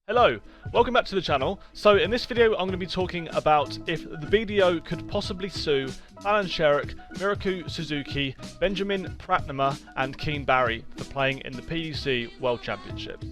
Hello, welcome back to the channel. So in this video I'm going to be talking about if the BDO could possibly sue Fallon Sherrock, Mikuru Suzuki, Benjamin Pratnama and Keane Barry for playing in the PDC World Championships.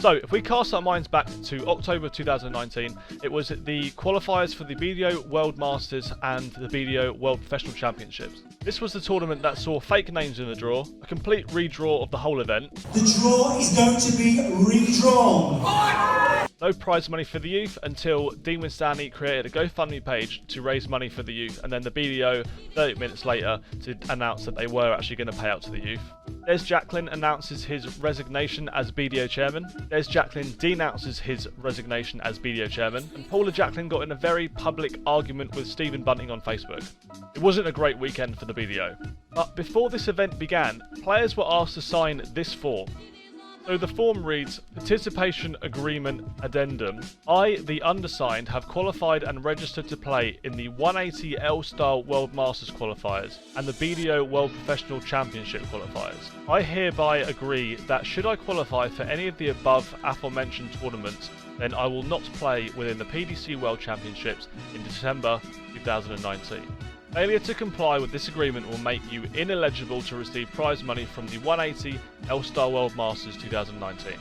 So, if we cast our minds back to October 2019, it was the qualifiers for the BDO World Masters and the BDO World Professional Championships. This was the tournament that saw fake names in the draw, a complete redraw of the whole event. The draw is going to be redrawn. No prize money for the youth until Dean Winstanley created a GoFundMe page to raise money for the youth, and then the BDO 30 minutes later to announce that they were actually going to pay out to the youth. Des Jacklin announces his resignation as BDO chairman. Des Jacklin denounces his resignation as BDO chairman. And Paula Jacklin got in a very public argument with Stephen Bunting on Facebook. It wasn't a great weekend for the BDO. But before this event began, players were asked to sign this form. So the form reads, Participation Agreement Addendum. I, the undersigned, have qualified and registered to play in the 180 L-Style World Masters qualifiers and the BDO World Professional Championship qualifiers. I hereby agree that should I qualify for any of the above aforementioned tournaments, then I will not play within the PDC World Championships in December 2019. Failure to comply with this agreement will make you ineligible to receive prize money from the 180 L-Star World Masters 2019.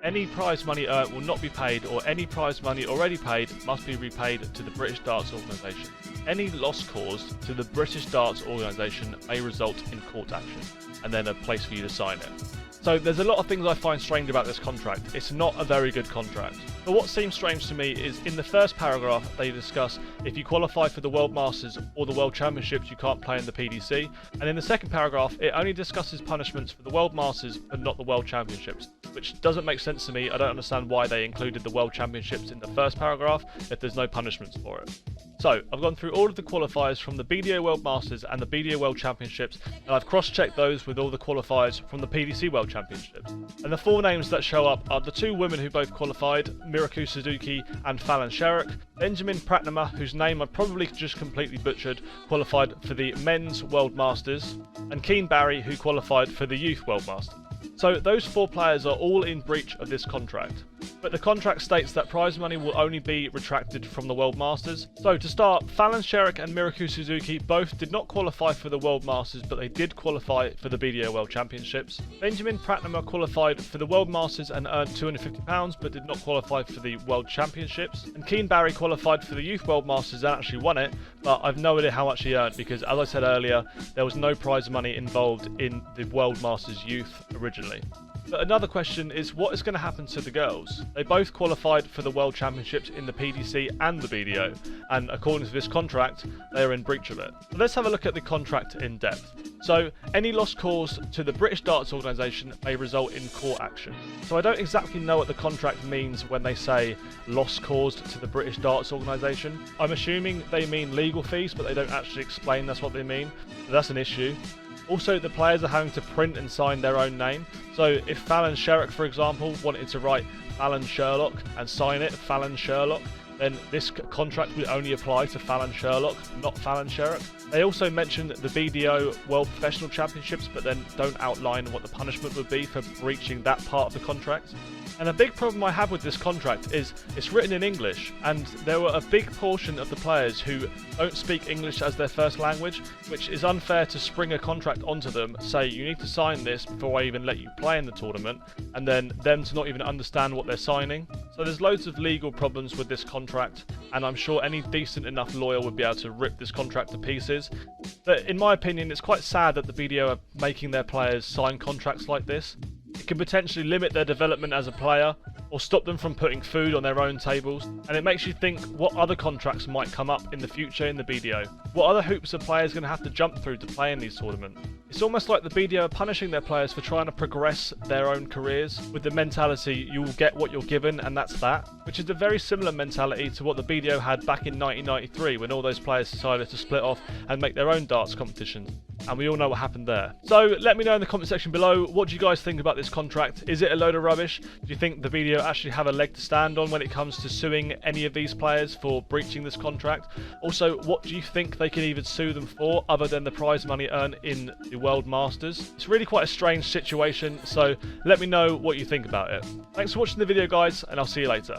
Any prize money earned will not be paid, or any prize money already paid must be repaid to the British Darts Organisation. Any loss caused to the British Darts Organisation may result in court action, and then a place for you to sign it. So there's a lot of things I find strange about this contract. It's not a very good contract. But what seems strange to me is in the first paragraph they discuss if you qualify for the World Masters or the World Championships you can't play in the PDC, and in the second paragraph it only discusses punishments for the World Masters but not the World Championships, which doesn't make sense to me. I don't understand why they included the World Championships in the first paragraph if there's no punishments for it. So, I've gone through all of the qualifiers from the BDO World Masters and the BDO World Championships, and I've cross-checked those with all the qualifiers from the PDC World Championships. And the four names that show up are the two women who both qualified, Mikuru Suzuki and Fallon Sherrock. Benjamin Pratnama, whose name I probably just completely butchered, qualified for the Men's World Masters, and Keane Barry, who qualified for the Youth World Masters. So those four players are all in breach of this contract. But the contract states that prize money will only be retracted from the World Masters. So to start, Fallon Sherrock and Mikuru Suzuki both did not qualify for the World Masters, but they did qualify for the BDO World Championships. Benjamin Pratnama qualified for the World Masters and earned £250, but did not qualify for the World Championships. And Keane Barry qualified for the Youth World Masters and actually won it, but I've no idea how much he earned because, as I said earlier, there was no prize money involved in the World Masters Youth originally. But another question is, what is going to happen to the girls? They both qualified for the World Championships in the PDC and the BDO, and according to this contract, they are in breach of it. But let's have a look at the contract in depth. So, any loss caused to the British Darts Organisation may result in court action. So I don't exactly know what the contract means when they say loss caused to the British Darts Organisation. I'm assuming they mean legal fees, but they don't actually explain that's what they mean. So that's an issue. Also, the players are having to print and sign their own name. So if Fallon Sherrock, for example, wanted to write Fallon Sherrock and sign it Fallon Sherrock, then this contract would only apply to Fallon Sherrock, not Fallon Sherrock. They also mentioned the BDO World Professional Championships, but then don't outline what the punishment would be for breaching that part of the contract. And a big problem I have with this contract is it's written in English, and there were a big portion of the players who don't speak English as their first language, which is unfair to spring a contract onto them, say you need to sign this before I even let you play in the tournament, and then them to not even understand what they're signing. So there's loads of legal problems with this contract, and I'm sure any decent enough lawyer would be able to rip this contract to pieces. But in my opinion, it's quite sad that the BDO are making their players sign contracts like this. It can potentially limit their development as a player, or stop them from putting food on their own tables, and it makes you think what other contracts might come up in the future in the BDO. What other hoops are players going to have to jump through to play in these tournaments? It's almost like the BDO are punishing their players for trying to progress their own careers with the mentality you will get what you're given and that's that, which is a very similar mentality to what the BDO had back in 1993 when all those players decided to split off and make their own darts competitions. And we all know what happened there. So let me know in the comment section below, what do you guys think about this contract? Is it a load of rubbish? Do you think the BDO BDO actually have a leg to stand on when it comes to suing any of these players for breaching this contract? Also, what do you think they can even sue them for other than the prize money earned in the World Masters? It's really quite a strange situation, so let me know what you think about it. Thanks for watching the video, guys, and I'll see you later.